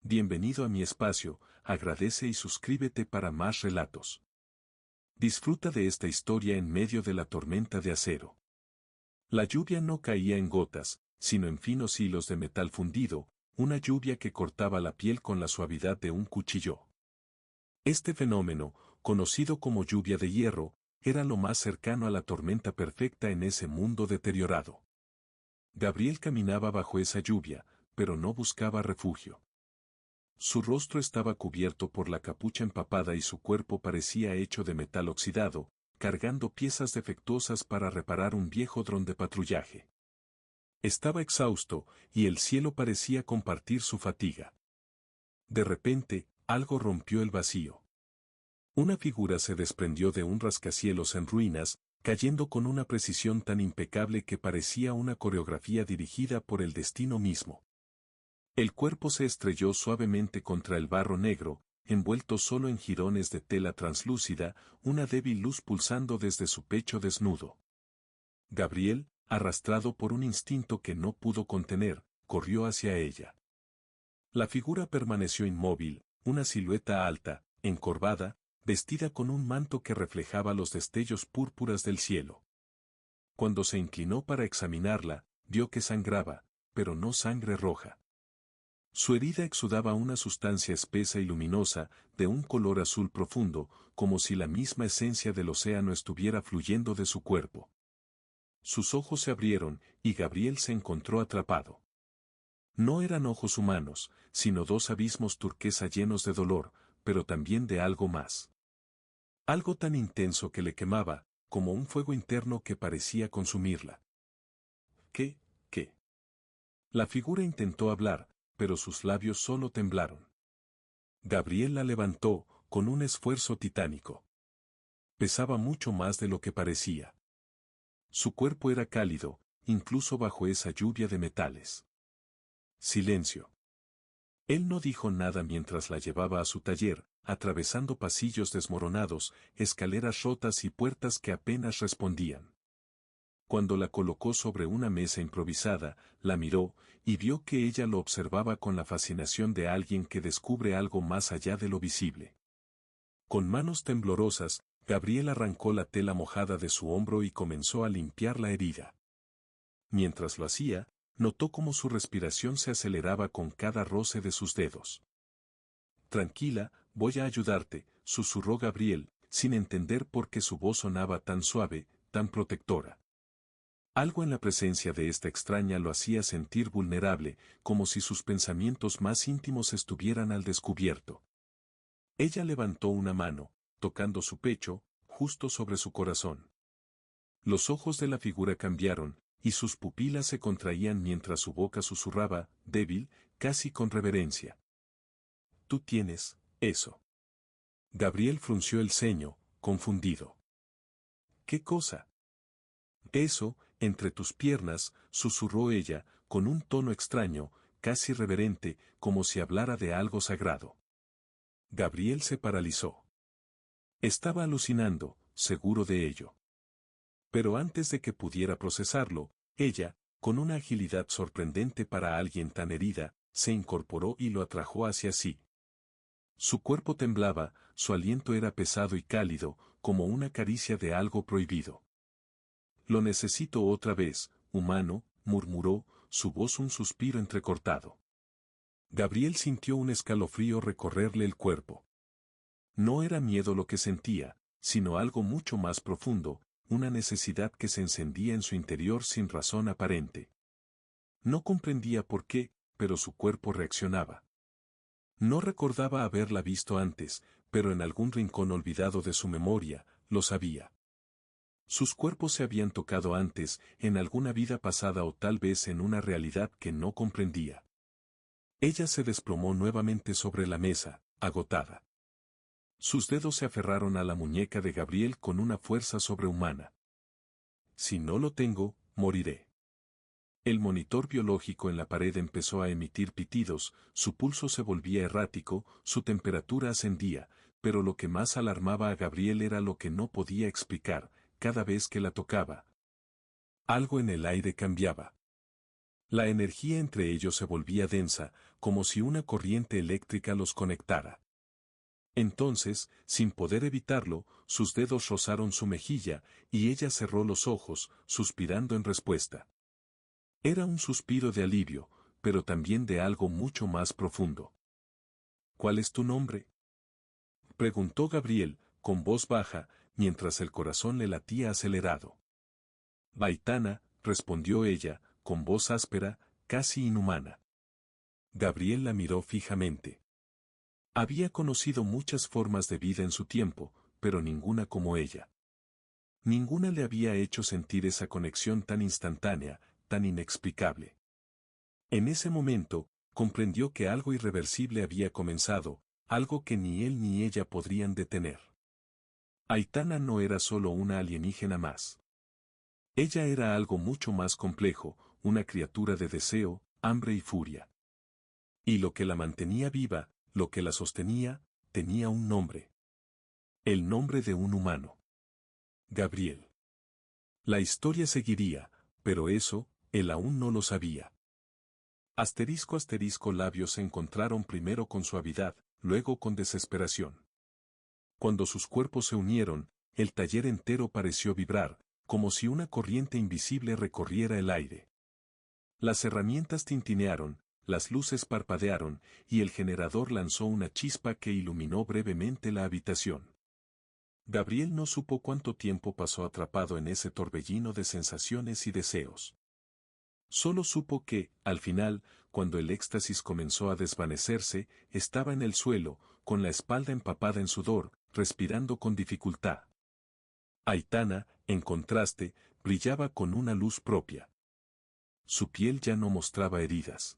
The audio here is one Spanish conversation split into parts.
Bienvenido a mi espacio, agradece y suscríbete para más relatos. Disfruta de esta historia en medio de la tormenta de acero. La lluvia no caía en gotas, sino en finos hilos de metal fundido, una lluvia que cortaba la piel con la suavidad de un cuchillo. Este fenómeno, conocido como lluvia de hierro, era lo más cercano a la tormenta perfecta en ese mundo deteriorado. Gabriel caminaba bajo esa lluvia, pero no buscaba refugio. Su rostro estaba cubierto por la capucha empapada y su cuerpo parecía hecho de metal oxidado, cargando piezas defectuosas para reparar un viejo dron de patrullaje. Estaba exhausto, y el cielo parecía compartir su fatiga. De repente, algo rompió el vacío. Una figura se desprendió de un rascacielos en ruinas, cayendo con una precisión tan impecable que parecía una coreografía dirigida por el destino mismo. El cuerpo se estrelló suavemente contra el barro negro, envuelto solo en jirones de tela translúcida, una débil luz pulsando desde su pecho desnudo. Gabriel, arrastrado por un instinto que no pudo contener, corrió hacia ella. La figura permaneció inmóvil, una silueta alta, encorvada, vestida con un manto que reflejaba los destellos púrpuras del cielo. Cuando se inclinó para examinarla, vio que sangraba, pero no sangre roja. Su herida exudaba una sustancia espesa y luminosa, de un color azul profundo, como si la misma esencia del océano estuviera fluyendo de su cuerpo. Sus ojos se abrieron, y Gabriel se encontró atrapado. No eran ojos humanos, sino dos abismos turquesa llenos de dolor, pero también de algo más. Algo tan intenso que le quemaba, como un fuego interno que parecía consumirla. ¿Qué? La figura intentó hablar, pero sus labios solo temblaron. Gabriel la levantó, con un esfuerzo titánico. Pesaba mucho más de lo que parecía. Su cuerpo era cálido, incluso bajo esa lluvia de metales. Silencio. Él no dijo nada mientras la llevaba a su taller, atravesando pasillos desmoronados, escaleras rotas y puertas que apenas respondían. Cuando la colocó sobre una mesa improvisada, la miró, y vio que ella lo observaba con la fascinación de alguien que descubre algo más allá de lo visible. Con manos temblorosas, Gabriel arrancó la tela mojada de su hombro y comenzó a limpiar la herida. Mientras lo hacía, notó cómo su respiración se aceleraba con cada roce de sus dedos. «Tranquila, voy a ayudarte», susurró Gabriel, sin entender por qué su voz sonaba tan suave, tan protectora. Algo en la presencia de esta extraña lo hacía sentir vulnerable, como si sus pensamientos más íntimos estuvieran al descubierto. Ella levantó una mano, tocando su pecho, justo sobre su corazón. Los ojos de la figura cambiaron, y sus pupilas se contraían mientras su boca susurraba, débil, casi con reverencia. «Tú tienes eso». Gabriel frunció el ceño, confundido. «¿Qué cosa?» «Eso, entre tus piernas», susurró ella, con un tono extraño, casi reverente, como si hablara de algo sagrado. Gabriel se paralizó. Estaba alucinando, seguro de ello. Pero antes de que pudiera procesarlo, ella, con una agilidad sorprendente para alguien tan herida, se incorporó y lo atrajo hacia sí. Su cuerpo temblaba, su aliento era pesado y cálido, como una caricia de algo prohibido. «Lo necesito otra vez, humano», murmuró, su voz un suspiro entrecortado. Gabriel sintió un escalofrío recorrerle el cuerpo. No era miedo lo que sentía, sino algo mucho más profundo, una necesidad que se encendía en su interior sin razón aparente. No comprendía por qué, pero su cuerpo reaccionaba. No recordaba haberla visto antes, pero en algún rincón olvidado de su memoria, lo sabía. Sus cuerpos se habían tocado antes, en alguna vida pasada o tal vez en una realidad que no comprendía. Ella se desplomó nuevamente sobre la mesa, agotada. Sus dedos se aferraron a la muñeca de Gabriel con una fuerza sobrehumana. «Si no lo tengo, moriré». El monitor biológico en la pared empezó a emitir pitidos, su pulso se volvía errático, su temperatura ascendía, pero lo que más alarmaba a Gabriel era lo que no podía explicar, cada vez que la tocaba. Algo en el aire cambiaba. La energía entre ellos se volvía densa, como si una corriente eléctrica los conectara. Entonces, sin poder evitarlo, sus dedos rozaron su mejilla, y ella cerró los ojos, suspirando en respuesta. Era un suspiro de alivio, pero también de algo mucho más profundo. ¿Cuál es tu nombre?, preguntó Gabriel, con voz baja, mientras el corazón le latía acelerado. Aitana, respondió ella, con voz áspera, casi inhumana. Gabriel la miró fijamente. Había conocido muchas formas de vida en su tiempo, pero ninguna como ella. Ninguna le había hecho sentir esa conexión tan instantánea, tan inexplicable. En ese momento, comprendió que algo irreversible había comenzado, algo que ni él ni ella podrían detener. Aitana no era solo una alienígena más. Ella era algo mucho más complejo, una criatura de deseo, hambre y furia. Y lo que la mantenía viva, lo que la sostenía, tenía un nombre. El nombre de un humano. Gabriel. La historia seguiría, pero eso, él aún no lo sabía. Asterisco asterisco labios se encontraron primero con suavidad, luego con desesperación. Cuando sus cuerpos se unieron, el taller entero pareció vibrar, como si una corriente invisible recorriera el aire. Las herramientas tintinearon, las luces parpadearon, y el generador lanzó una chispa que iluminó brevemente la habitación. Gabriel no supo cuánto tiempo pasó atrapado en ese torbellino de sensaciones y deseos. Solo supo que, al final, cuando el éxtasis comenzó a desvanecerse, estaba en el suelo, con la espalda empapada en sudor, respirando con dificultad. Aitana, en contraste, brillaba con una luz propia. Su piel ya no mostraba heridas.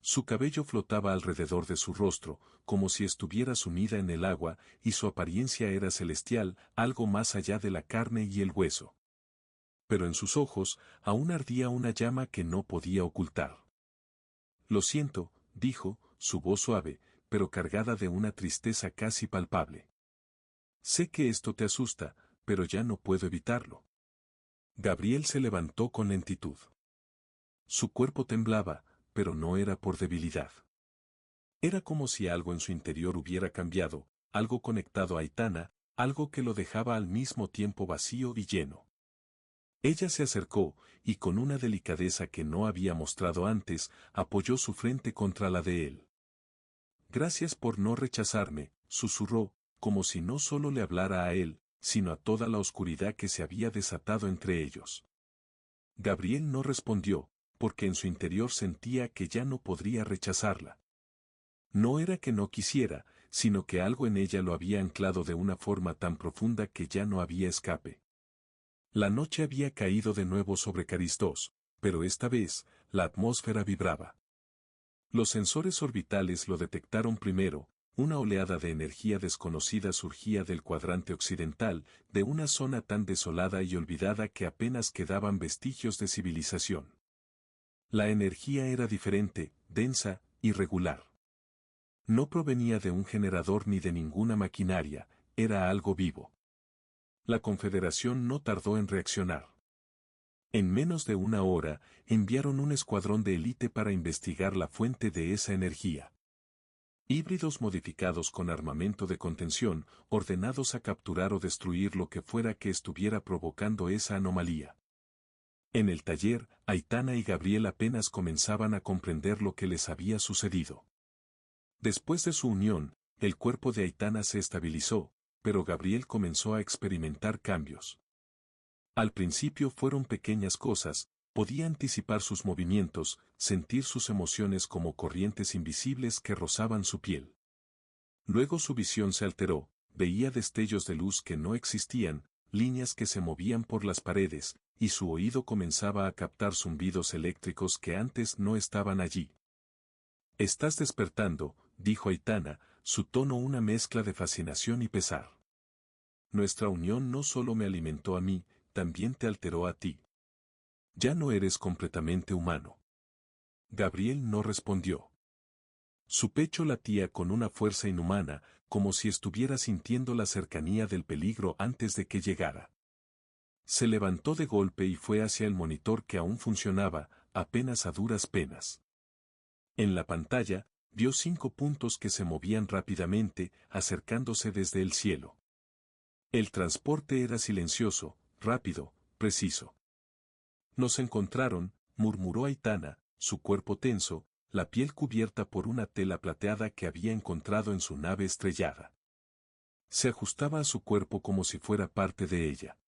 Su cabello flotaba alrededor de su rostro, como si estuviera sumida en el agua, y su apariencia era celestial, algo más allá de la carne y el hueso. Pero en sus ojos, aún ardía una llama que no podía ocultar. Lo siento, dijo, su voz suave, pero cargada de una tristeza casi palpable. Sé que esto te asusta, pero ya no puedo evitarlo. Gabriel se levantó con lentitud. Su cuerpo temblaba, pero no era por debilidad. Era como si algo en su interior hubiera cambiado, algo conectado a Aitana, algo que lo dejaba al mismo tiempo vacío y lleno. Ella se acercó, y con una delicadeza que no había mostrado antes, apoyó su frente contra la de él. Gracias por no rechazarme, susurró, como si no solo le hablara a él, sino a toda la oscuridad que se había desatado entre ellos. Gabriel no respondió, porque en su interior sentía que ya no podría rechazarla. No era que no quisiera, sino que algo en ella lo había anclado de una forma tan profunda que ya no había escape. La noche había caído de nuevo sobre Caristos, pero esta vez, la atmósfera vibraba. Los sensores orbitales lo detectaron primero, una oleada de energía desconocida surgía del cuadrante occidental, de una zona tan desolada y olvidada que apenas quedaban vestigios de civilización. La energía era diferente, densa, irregular. No provenía de un generador ni de ninguna maquinaria, era algo vivo. La Confederación no tardó en reaccionar. En menos de una hora, enviaron un escuadrón de élite para investigar la fuente de esa energía. Híbridos modificados con armamento de contención, ordenados a capturar o destruir lo que fuera que estuviera provocando esa anomalía. En el taller, Aitana y Gabriel apenas comenzaban a comprender lo que les había sucedido. Después de su unión, el cuerpo de Aitana se estabilizó, pero Gabriel comenzó a experimentar cambios. Al principio fueron pequeñas cosas, podía anticipar sus movimientos, sentir sus emociones como corrientes invisibles que rozaban su piel. Luego su visión se alteró, veía destellos de luz que no existían, líneas que se movían por las paredes, y su oído comenzaba a captar zumbidos eléctricos que antes no estaban allí. Estás despertando, dijo Aitana, su tono una mezcla de fascinación y pesar. Nuestra unión no solo me alimentó a mí, también te alteró a ti. Ya no eres completamente humano. Gabriel no respondió. Su pecho latía con una fuerza inhumana, como si estuviera sintiendo la cercanía del peligro antes de que llegara. Se levantó de golpe y fue hacia el monitor que aún funcionaba, apenas a duras penas. En la pantalla, vio 5 puntos que se movían rápidamente, acercándose desde el cielo. El transporte era silencioso, rápido, preciso. Nos encontraron, murmuró Aitana, su cuerpo tenso, la piel cubierta por una tela plateada que había encontrado en su nave estrellada. Se ajustaba a su cuerpo como si fuera parte de ella.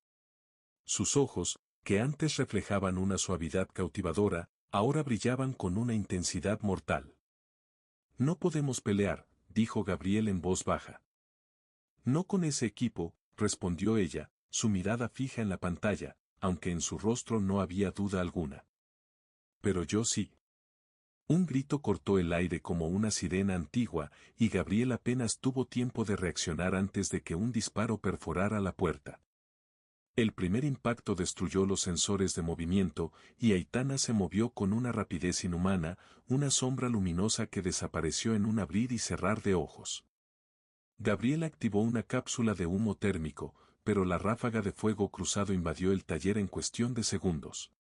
Sus ojos, que antes reflejaban una suavidad cautivadora, ahora brillaban con una intensidad mortal. No podemos pelear, dijo Gabriel en voz baja. No con ese equipo, respondió ella, su mirada fija en la pantalla, aunque en su rostro no había duda alguna. Pero yo sí. Un grito cortó el aire como una sirena antigua, y Gabriel apenas tuvo tiempo de reaccionar antes de que un disparo perforara la puerta. El primer impacto destruyó los sensores de movimiento, y Aitana se movió con una rapidez inhumana, una sombra luminosa que desapareció en un abrir y cerrar de ojos. Gabriel activó una cápsula de humo térmico, pero la ráfaga de fuego cruzado invadió el taller en cuestión de segundos.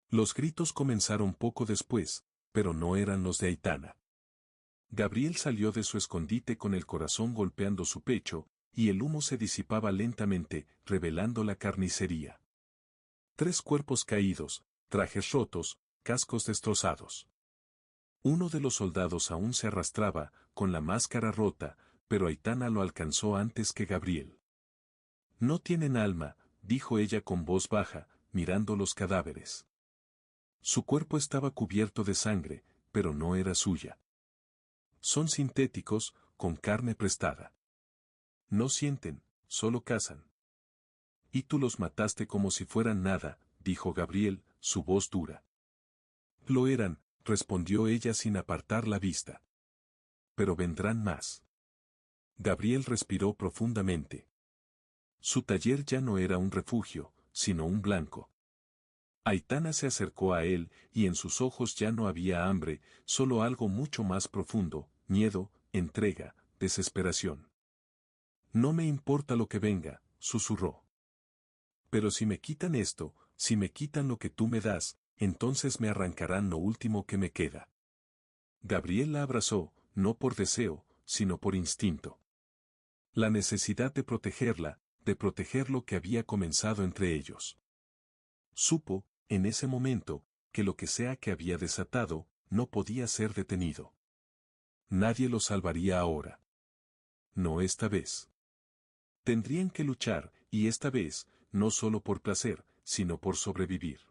Los gritos comenzaron poco después, pero no eran los de Aitana. Gabriel salió de su escondite con el corazón golpeando su pecho, y el humo se disipaba lentamente, revelando la carnicería. 3 cuerpos caídos, trajes rotos, cascos destrozados. Uno de los soldados aún se arrastraba, con la máscara rota, pero Aitana lo alcanzó antes que Gabriel. No tienen alma, dijo ella con voz baja, mirando los cadáveres. Su cuerpo estaba cubierto de sangre, pero no era suya. Son sintéticos, con carne prestada. No sienten, solo cazan. Y tú los mataste como si fueran nada, dijo Gabriel, su voz dura. Lo eran, respondió ella sin apartar la vista. Pero vendrán más. Gabriel respiró profundamente. Su taller ya no era un refugio, sino un blanco. Aitana se acercó a él, y en sus ojos ya no había hambre, solo algo mucho más profundo, miedo, entrega, desesperación. No me importa lo que venga, susurró. Pero si me quitan esto, si me quitan lo que tú me das, entonces me arrancarán lo último que me queda. Gabriel la abrazó, no por deseo, sino por instinto. La necesidad de protegerla, de proteger lo que había comenzado entre ellos. Supo, en ese momento, que lo que sea que había desatado, no podía ser detenido. Nadie lo salvaría ahora. No esta vez. Tendrían que luchar, y esta vez, no solo por placer, sino por sobrevivir.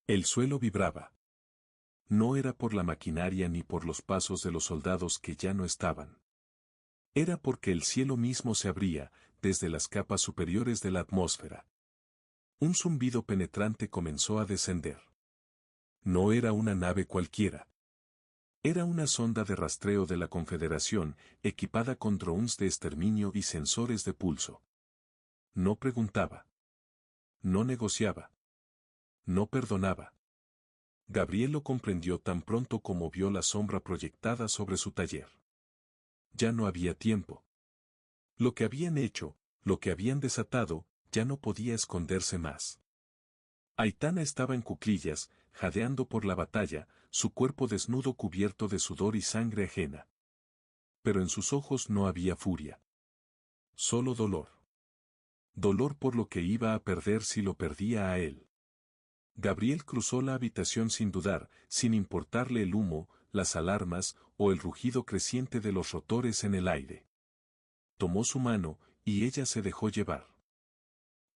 El suelo vibraba. No era por la maquinaria ni por los pasos de los soldados que ya no estaban. Era porque el cielo mismo se abría, desde las capas superiores de la atmósfera. Un zumbido penetrante comenzó a descender. No era una nave cualquiera. Era una sonda de rastreo de la Confederación, equipada con drones de exterminio y sensores de pulso. No preguntaba. No negociaba. No perdonaba. Gabriel lo comprendió tan pronto como vio la sombra proyectada sobre su taller. Ya no había tiempo. Lo que habían hecho, lo que habían desatado, ya no podía esconderse más. Aitana estaba en cuclillas, jadeando por la batalla, su cuerpo desnudo cubierto de sudor y sangre ajena. Pero en sus ojos no había furia. Solo dolor. Dolor por lo que iba a perder si lo perdía a él. Gabriel cruzó la habitación sin dudar, sin importarle el humo, las alarmas, o el rugido creciente de los rotores en el aire. Tomó su mano, y ella se dejó llevar.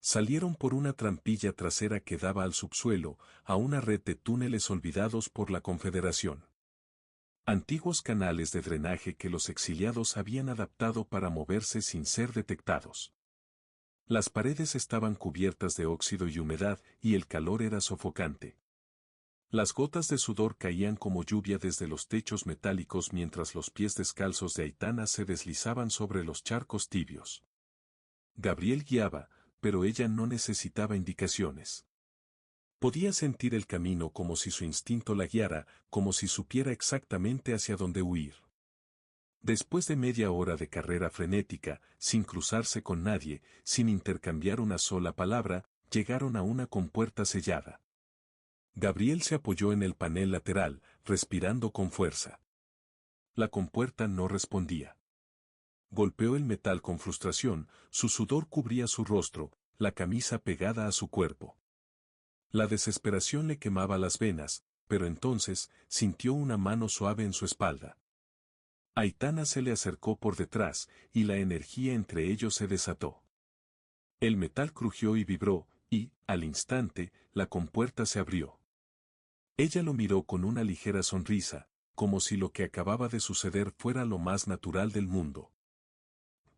Salieron por una trampilla trasera que daba al subsuelo, a una red de túneles olvidados por la Confederación. Antiguos canales de drenaje que los exiliados habían adaptado para moverse sin ser detectados. Las paredes estaban cubiertas de óxido y humedad, y el calor era sofocante. Las gotas de sudor caían como lluvia desde los techos metálicos mientras los pies descalzos de Aitana se deslizaban sobre los charcos tibios. Gabriel guiaba, pero ella no necesitaba indicaciones. Podía sentir el camino como si su instinto la guiara, como si supiera exactamente hacia dónde huir. Después de media hora de carrera frenética, sin cruzarse con nadie, sin intercambiar una sola palabra, llegaron a una compuerta sellada. Gabriel se apoyó en el panel lateral, respirando con fuerza. La compuerta no respondía. Golpeó el metal con frustración, su sudor cubría su rostro, la camisa pegada a su cuerpo. La desesperación le quemaba las venas, pero entonces sintió una mano suave en su espalda. Aitana se le acercó por detrás, y la energía entre ellos se desató. El metal crujió y vibró, y, al instante, la compuerta se abrió. Ella lo miró con una ligera sonrisa, como si lo que acababa de suceder fuera lo más natural del mundo.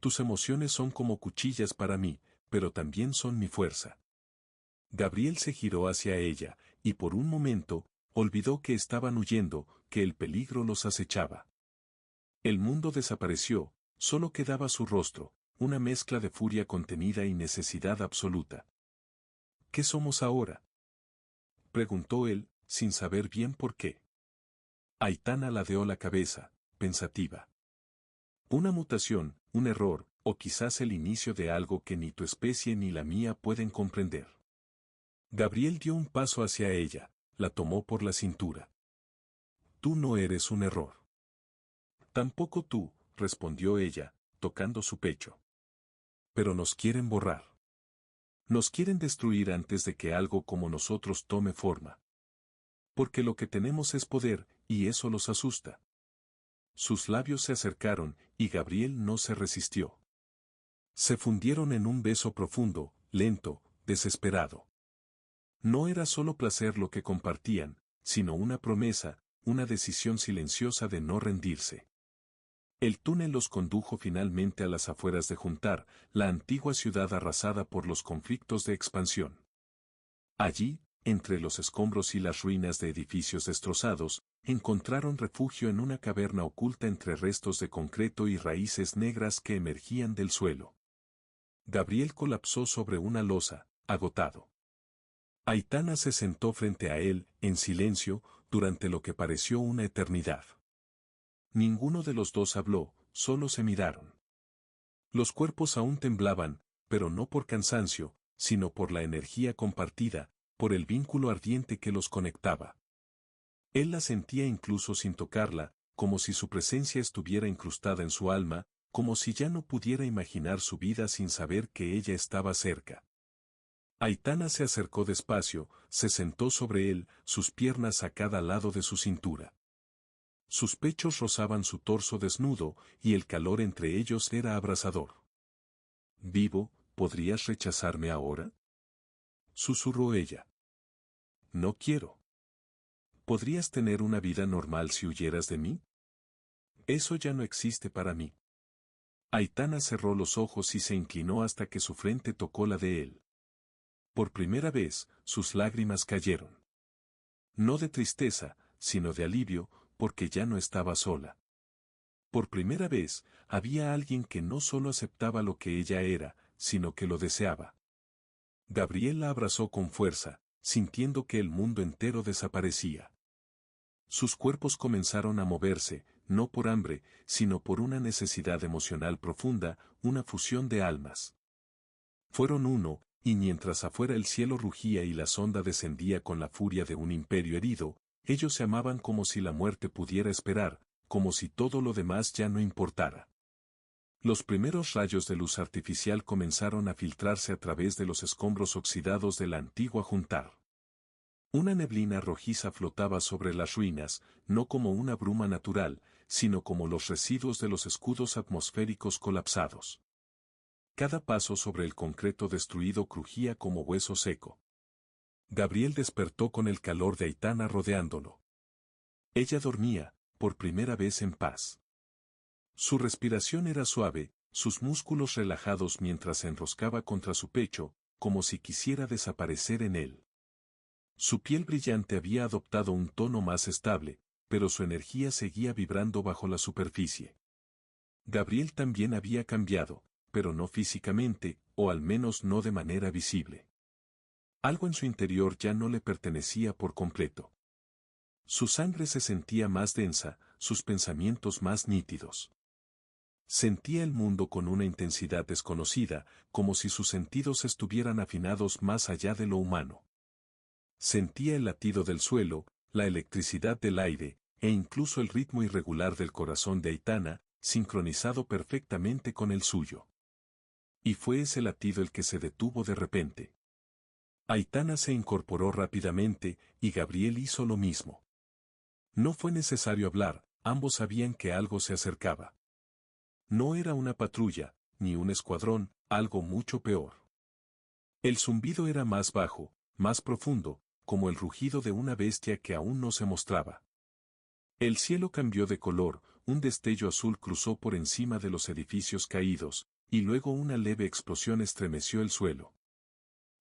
Tus emociones son como cuchillas para mí, pero también son mi fuerza. Gabriel se giró hacia ella, y por un momento, olvidó que estaban huyendo, que el peligro los acechaba. El mundo desapareció, solo quedaba su rostro, una mezcla de furia contenida y necesidad absoluta. ¿Qué somos ahora?, preguntó él, sin saber bien por qué. Aitana ladeó la cabeza, pensativa. Una mutación, un error, o quizás el inicio de algo que ni tu especie ni la mía pueden comprender. Gabriel dio un paso hacia ella, la tomó por la cintura. Tú no eres un error. Tampoco tú, respondió ella, tocando su pecho. Pero nos quieren borrar. Nos quieren destruir antes de que algo como nosotros tome forma. Porque lo que tenemos es poder, y eso los asusta. Sus labios se acercaron, y Gabriel no se resistió. Se fundieron en un beso profundo, lento, desesperado. No era solo placer lo que compartían, sino una promesa, una decisión silenciosa de no rendirse. El túnel los condujo finalmente a las afueras de Juntar, la antigua ciudad arrasada por los conflictos de expansión. Allí, entre los escombros y las ruinas de edificios destrozados, encontraron refugio en una caverna oculta entre restos de concreto y raíces negras que emergían del suelo. Gabriel colapsó sobre una losa, agotado. Aitana se sentó frente a él, en silencio, durante lo que pareció una eternidad. Ninguno de los dos habló, solo se miraron. Los cuerpos aún temblaban, pero no por cansancio, sino por la energía compartida, por el vínculo ardiente que los conectaba. Él la sentía incluso sin tocarla, como si su presencia estuviera incrustada en su alma, como si ya no pudiera imaginar su vida sin saber que ella estaba cerca. Aitana se acercó despacio, se sentó sobre él, sus piernas a cada lado de su cintura. Sus pechos rozaban su torso desnudo, y el calor entre ellos era abrasador. «Vivo, ¿podrías rechazarme ahora?», susurró ella. «No quiero». «¿Podrías tener una vida normal si huyeras de mí?». «Eso ya no existe para mí». Aitana cerró los ojos y se inclinó hasta que su frente tocó la de él. Por primera vez, sus lágrimas cayeron. No de tristeza, sino de alivio, porque ya no estaba sola. Por primera vez, había alguien que no solo aceptaba lo que ella era, sino que lo deseaba. Gabriel la abrazó con fuerza, sintiendo que el mundo entero desaparecía. Sus cuerpos comenzaron a moverse, no por hambre, sino por una necesidad emocional profunda, una fusión de almas. Fueron uno, y mientras afuera el cielo rugía y la sonda descendía con la furia de un imperio herido, ellos se amaban como si la muerte pudiera esperar, como si todo lo demás ya no importara. Los primeros rayos de luz artificial comenzaron a filtrarse a través de los escombros oxidados de la antigua Juntar. Una neblina rojiza flotaba sobre las ruinas, no como una bruma natural, sino como los residuos de los escudos atmosféricos colapsados. Cada paso sobre el concreto destruido crujía como hueso seco. Gabriel despertó con el calor de Aitana rodeándolo. Ella dormía, por primera vez en paz. Su respiración era suave, sus músculos relajados mientras se enroscaba contra su pecho, como si quisiera desaparecer en él. Su piel brillante había adoptado un tono más estable, pero su energía seguía vibrando bajo la superficie. Gabriel también había cambiado, pero no físicamente, o al menos no de manera visible. Algo en su interior ya no le pertenecía por completo. Su sangre se sentía más densa, sus pensamientos más nítidos. Sentía el mundo con una intensidad desconocida, como si sus sentidos estuvieran afinados más allá de lo humano. Sentía el latido del suelo, la electricidad del aire, e incluso el ritmo irregular del corazón de Aitana, sincronizado perfectamente con el suyo. Y fue ese latido el que se detuvo de repente. Aitana se incorporó rápidamente, y Gabriel hizo lo mismo. No fue necesario hablar, ambos sabían que algo se acercaba. No era una patrulla, ni un escuadrón, algo mucho peor. El zumbido era más bajo, más profundo, como el rugido de una bestia que aún no se mostraba. El cielo cambió de color, un destello azul cruzó por encima de los edificios caídos, y luego una leve explosión estremeció el suelo.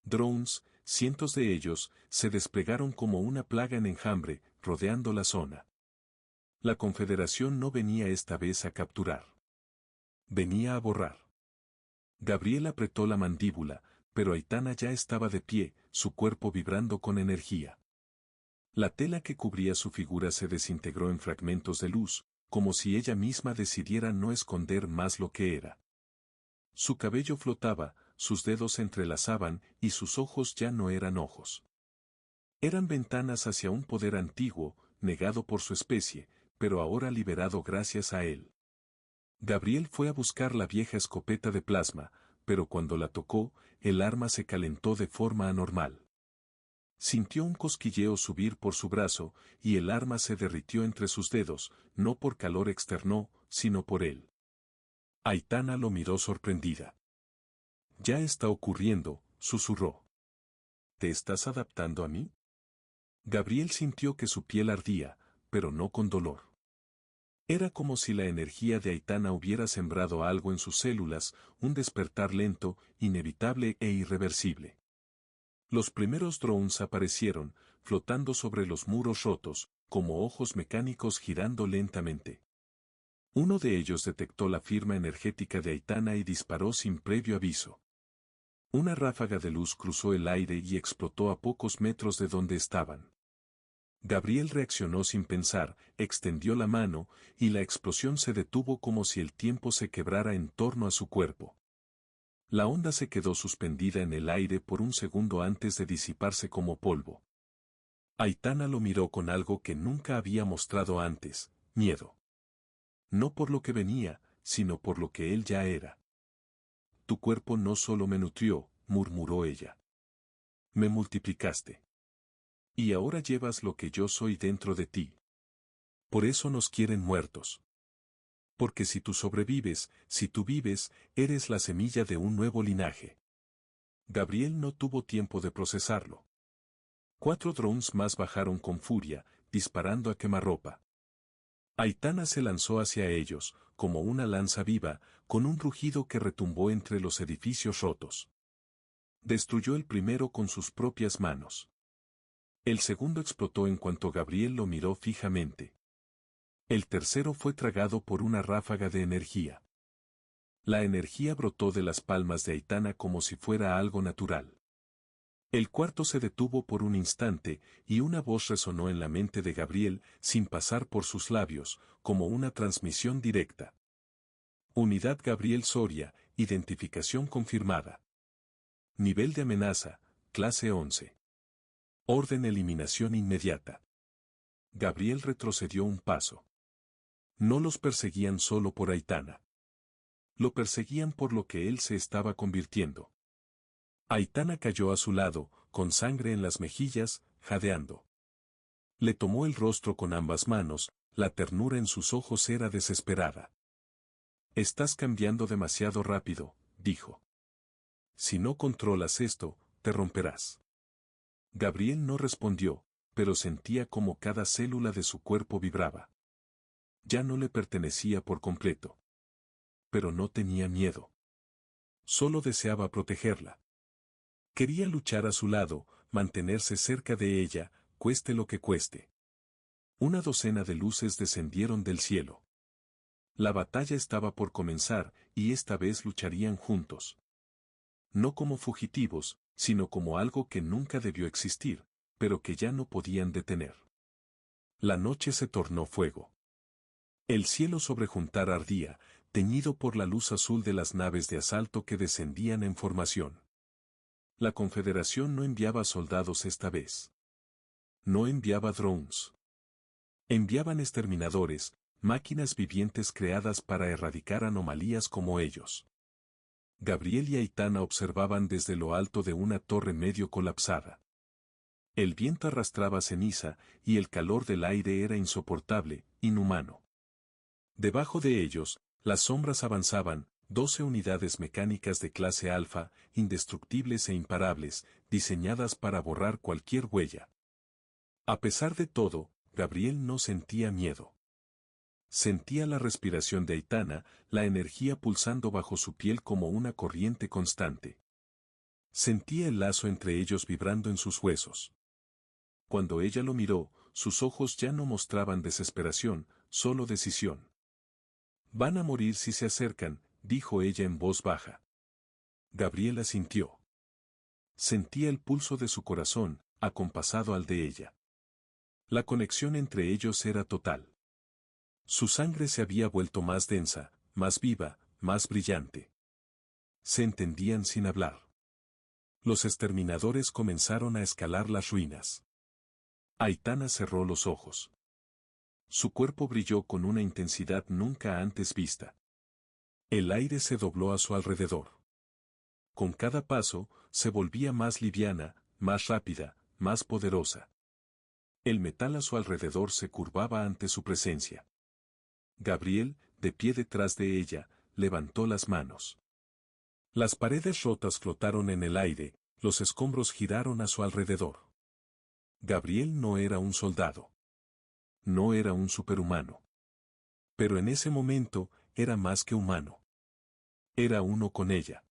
Drones, cientos de ellos, se desplegaron como una plaga en enjambre, rodeando la zona. La Confederación no venía esta vez a capturar. Venía a borrar. Gabriel apretó la mandíbula, pero Aitana ya estaba de pie, su cuerpo vibrando con energía. La tela que cubría su figura se desintegró en fragmentos de luz, como si ella misma decidiera no esconder más lo que era. Su cabello flotaba, sus dedos se entrelazaban y sus ojos ya no eran ojos. Eran ventanas hacia un poder antiguo, negado por su especie, pero ahora liberado gracias a él. Gabriel fue a buscar la vieja escopeta de plasma, pero cuando la tocó, el arma se calentó de forma anormal. Sintió un cosquilleo subir por su brazo, y el arma se derritió entre sus dedos, no por calor externo, sino por él. Aitana lo miró sorprendida. Ya está ocurriendo, susurró. ¿Te estás adaptando a mí? Gabriel sintió que su piel ardía, pero no con dolor. Era como si la energía de Aitana hubiera sembrado algo en sus células, un despertar lento, inevitable e irreversible. Los primeros drones aparecieron, flotando sobre los muros rotos, como ojos mecánicos girando lentamente. Uno de ellos detectó la firma energética de Aitana y disparó sin previo aviso. Una ráfaga de luz cruzó el aire y explotó a pocos metros de donde estaban. Gabriel reaccionó sin pensar, extendió la mano, y la explosión se detuvo como si el tiempo se quebrara en torno a su cuerpo. La onda se quedó suspendida en el aire por un segundo antes de disiparse como polvo. Aitana lo miró con algo que nunca había mostrado antes, miedo. No por lo que venía, sino por lo que él ya era. Tu cuerpo no solo me nutrió, murmuró ella. Me multiplicaste. Y ahora llevas lo que yo soy dentro de ti. Por eso nos quieren muertos. Porque si tú sobrevives, si tú vives, eres la semilla de un nuevo linaje. Gabriel no tuvo tiempo de procesarlo. 4 drones más bajaron con furia, disparando a quemarropa. Aitana se lanzó hacia ellos, como una lanza viva, con un rugido que retumbó entre los edificios rotos. Destruyó el primero con sus propias manos. El segundo explotó en cuanto Gabriel lo miró fijamente. El tercero fue tragado por una ráfaga de energía. La energía brotó de las palmas de Aitana como si fuera algo natural. El cuarto se detuvo por un instante, y una voz resonó en la mente de Gabriel, sin pasar por sus labios, como una transmisión directa. Unidad Gabriel Soria, identificación confirmada. Nivel de amenaza, clase 11. Orden eliminación inmediata. Gabriel retrocedió un paso. No los perseguían solo por Aitana. Lo perseguían por lo que él se estaba convirtiendo. Aitana cayó a su lado, con sangre en las mejillas, jadeando. Le tomó el rostro con ambas manos, la ternura en sus ojos era desesperada. Estás cambiando demasiado rápido, dijo. Si no controlas esto, te romperás. Gabriel no respondió, pero sentía como cada célula de su cuerpo vibraba. Ya no le pertenecía por completo. Pero no tenía miedo. Solo deseaba protegerla. Quería luchar a su lado, mantenerse cerca de ella, cueste lo que cueste. Una docena de luces descendieron del cielo. La batalla estaba por comenzar, y esta vez lucharían juntos. No como fugitivos, sino como algo que nunca debió existir, pero que ya no podían detener. La noche se tornó fuego. El cielo sobre Juntar ardía, teñido por la luz azul de las naves de asalto que descendían en formación. La Confederación no enviaba soldados esta vez. No enviaba drones. Enviaban exterminadores, máquinas vivientes creadas para erradicar anomalías como ellos. Gabriel y Aitana observaban desde lo alto de una torre medio colapsada. El viento arrastraba ceniza y el calor del aire era insoportable, inhumano. Debajo de ellos, las sombras avanzaban, 12 unidades mecánicas de clase alfa, indestructibles e imparables, diseñadas para borrar cualquier huella. A pesar de todo, Gabriel no sentía miedo. Sentía la respiración de Aitana, la energía pulsando bajo su piel como una corriente constante. Sentía el lazo entre ellos vibrando en sus huesos. Cuando ella lo miró, sus ojos ya no mostraban desesperación, solo decisión. Van a morir si se acercan, dijo ella en voz baja. Gabriel asintió. Sentía el pulso de su corazón, acompasado al de ella. La conexión entre ellos era total. Su sangre se había vuelto más densa, más viva, más brillante. Se entendían sin hablar. Los exterminadores comenzaron a escalar las ruinas. Aitana cerró los ojos. Su cuerpo brilló con una intensidad nunca antes vista. El aire se dobló a su alrededor. Con cada paso, se volvía más liviana, más rápida, más poderosa. El metal a su alrededor se curvaba ante su presencia. Gabriel, de pie detrás de ella, levantó las manos. Las paredes rotas flotaron en el aire, los escombros giraron a su alrededor. Gabriel no era un soldado. No era un superhumano. Pero en ese momento, era más que humano. Era uno con ella.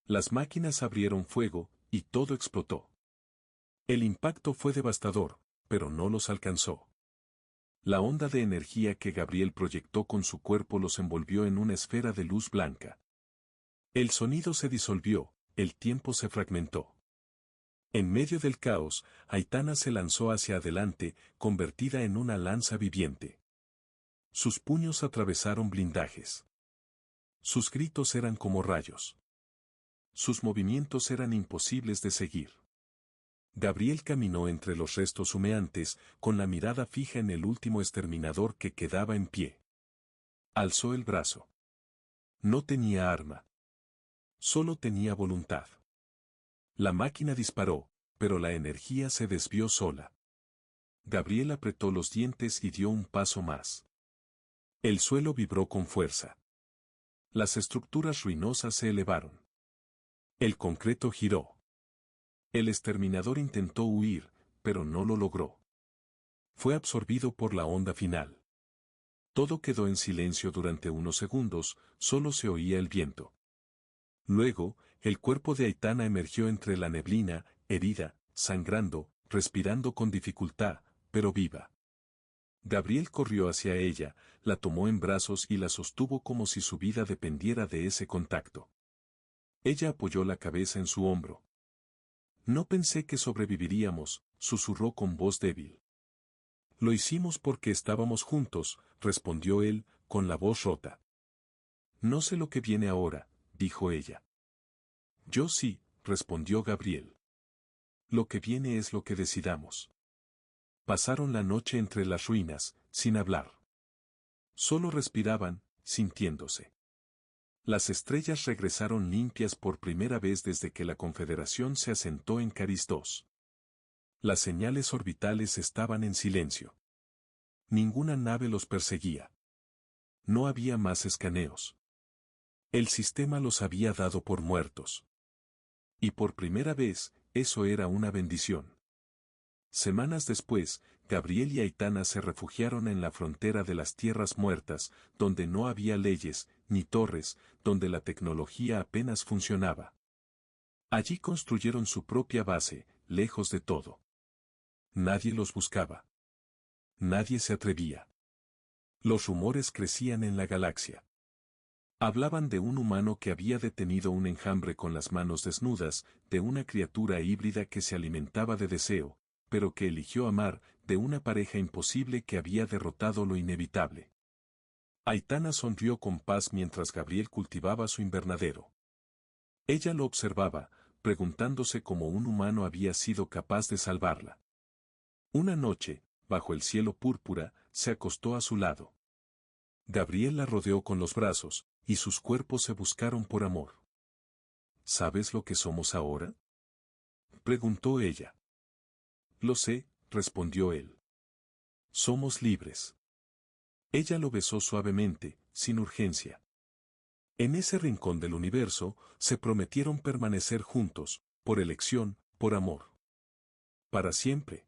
Las máquinas abrieron fuego, y todo explotó. El impacto fue devastador, pero no los alcanzó. La onda de energía que Gabriel proyectó con su cuerpo los envolvió en una esfera de luz blanca. El sonido se disolvió, el tiempo se fragmentó. En medio del caos, Aitana se lanzó hacia adelante, convertida en una lanza viviente. Sus puños atravesaron blindajes. Sus gritos eran como rayos. Sus movimientos eran imposibles de seguir. Gabriel caminó entre los restos humeantes, con la mirada fija en el último exterminador que quedaba en pie. Alzó el brazo. No tenía arma. Solo tenía voluntad. La máquina disparó, pero la energía se desvió sola. Gabriel apretó los dientes y dio un paso más. El suelo vibró con fuerza. Las estructuras ruinosas se elevaron. El concreto giró. El exterminador intentó huir, pero no lo logró. Fue absorbido por la onda final. Todo quedó en silencio durante unos segundos, solo se oía el viento. Luego, el cuerpo de Aitana emergió entre la neblina, herida, sangrando, respirando con dificultad, pero viva. Gabriel corrió hacia ella, la tomó en brazos y la sostuvo como si su vida dependiera de ese contacto. Ella apoyó la cabeza en su hombro. No pensé que sobreviviríamos, susurró con voz débil. Lo hicimos porque estábamos juntos, respondió él, con la voz rota. No sé lo que viene ahora, dijo ella. Yo sí, respondió Gabriel. Lo que viene es lo que decidamos. Pasaron la noche entre las ruinas, sin hablar. Solo respiraban, sintiéndose. Las estrellas regresaron limpias por primera vez desde que la Confederación se asentó en Caris-2. Las señales orbitales estaban en silencio. Ninguna nave los perseguía. No había más escaneos. El sistema los había dado por muertos. Y por primera vez, eso era una bendición. Semanas después, Gabriel y Aitana se refugiaron en la frontera de las tierras muertas, donde no había leyes, ni torres, donde la tecnología apenas funcionaba. Allí construyeron su propia base, lejos de todo. Nadie los buscaba. Nadie se atrevía. Los rumores crecían en la galaxia. Hablaban de un humano que había detenido un enjambre con las manos desnudas, de una criatura híbrida que se alimentaba de deseo, pero que eligió amar, de una pareja imposible que había derrotado lo inevitable. Aitana sonrió con paz mientras Gabriel cultivaba su invernadero. Ella lo observaba, preguntándose cómo un humano había sido capaz de salvarla. Una noche, bajo el cielo púrpura, se acostó a su lado. Gabriel la rodeó con los brazos, y sus cuerpos se buscaron por amor. ¿Sabes lo que somos ahora?, preguntó ella. Lo sé, respondió él. Somos libres. Ella lo besó suavemente, sin urgencia. En ese rincón del universo, se prometieron permanecer juntos, por elección, por amor. Para siempre.